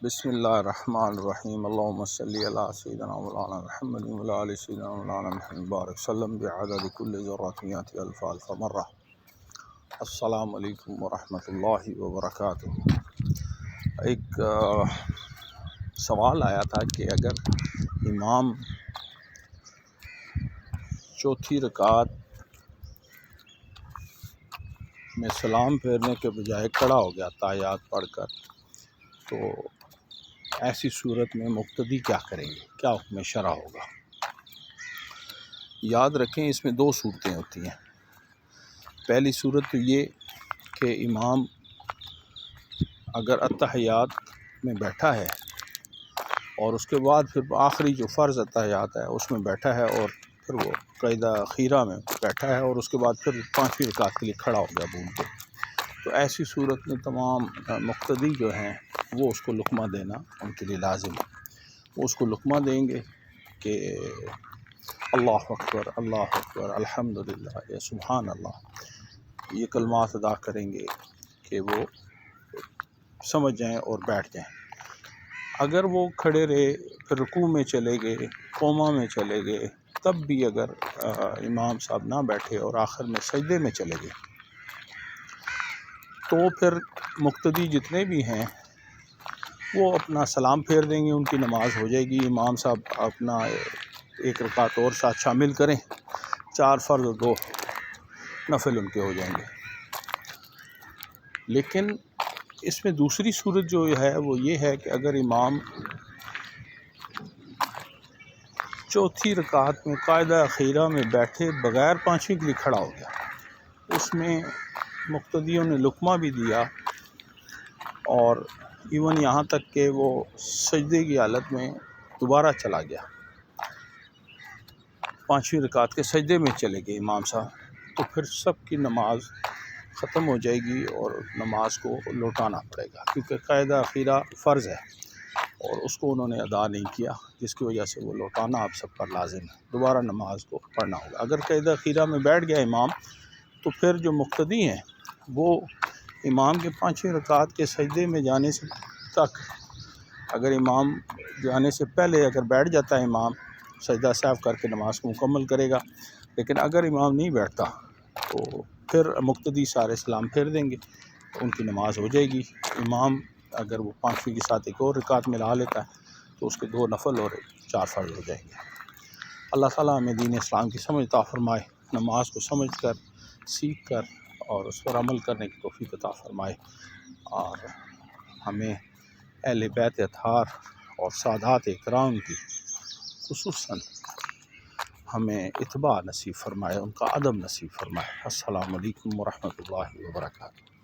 بسم اللہ الرحمن الرحیم اللہم صلی علی سیدنا مولانا محمد وعلی آل سیدنا مولانا محمد بارک وسلم بعدد کل ذرات مئات الف الف مرہ۔ السلام علیکم ورحمۃ اللہ وبرکاتہ۔ ایک سوال آیا تھا کہ اگر امام چوتھی رکعت میں سلام پھیرنے کے بجائے کھڑا ہو گیا تحیات پڑھ کر، تو ایسی صورت میں مقتدی کیا کریں گے، کیا حکم شرع ہوگا؟ یاد رکھیں اس میں دو صورتیں ہوتی ہیں۔ پہلی صورت تو یہ کہ امام اگر اتحیات میں بیٹھا ہے اور اس کے بعد پھر آخری جو فرض اتحیات ہے اس میں بیٹھا ہے اور پھر وہ قاعدہ اخیرہ میں بیٹھا ہے اور اس کے بعد پھر پانچویں رکعت کے لیے کھڑا ہو گیا بھول کے، تو ایسی صورت میں تمام مقتدی جو ہیں وہ اس کو لقمہ دینا ان کے لیے لازم ہے۔ وہ اس کو لقمہ دیں گے کہ اللہ اکبر الحمدللہ یا سبحان اللہ، یہ کلمات ادا کریں گے کہ وہ سمجھ جائیں اور بیٹھ جائیں۔ اگر وہ کھڑے رہے پھر رکوع میں چلے گئے، قوما میں چلے گئے، تب بھی اگر امام صاحب نہ بیٹھے اور آخر میں سجدے میں چلے گئے، تو پھر مقتدی جتنے بھی ہیں وہ اپنا سلام پھیر دیں گے، ان کی نماز ہو جائے گی۔ امام صاحب اپنا ایک رکعت اور ساتھ شامل کریں، 4 فرض اور 2 نفل ان کے ہو جائیں گے۔ لیکن اس میں دوسری صورت جو ہے وہ یہ ہے کہ اگر امام چوتھی رکعت میں قاعدہ اخیرہ میں بیٹھے بغیر پانچویں کے لیے کھڑا ہو گیا، اس میں مقتدیوں نے لقمہ بھی دیا اور ایون یہاں تک کہ وہ سجدے کی حالت میں دوبارہ چلا گیا، پانچویں رکعت کے سجدے میں چلے گئے امام صاحب، تو پھر سب کی نماز ختم ہو جائے گی اور نماز کو لوٹانا پڑے گا، کیونکہ قاعدہ اخیرہ فرض ہے اور اس کو انہوں نے ادا نہیں کیا، جس کی وجہ سے وہ لوٹانا آپ سب پر لازم ہے، دوبارہ نماز کو پڑھنا ہوگا۔ اگر قاعدہ اخیرہ میں بیٹھ گیا امام، تو پھر جو مقتدی ہیں وہ امام کے پانچویں رکعت کے سجدے میں جانے سے تک، اگر امام جانے سے پہلے اگر بیٹھ جاتا ہے امام، سجدہ سہو کر کے نماز کو مکمل کرے گا، لیکن اگر امام نہیں بیٹھتا تو پھر مقتدی سارے سلام پھیر دیں گے، تو ان کی نماز ہو جائے گی۔ امام اگر وہ پانچویں کے ساتھ ایک اور رکعت ملا لیتا ہے تو اس کے 2 نفل اور 4 فرض ہو جائیں گے۔ اللہ تعالیٰ ہمیں دین اسلام کی سمجھ عطا فرمائے، نماز کو سمجھ کر، سیکھ کر اور اس پر عمل کرنے کی توفیق عطا فرمائے، اور ہمیں اہل بیت اطہار اور سادات اکرام کی خصوصاً ہمیں اتباع نصیب فرمائے، ان کا ادب نصیب فرمائے۔ السلام علیکم ورحمۃ اللہ وبرکاتہ۔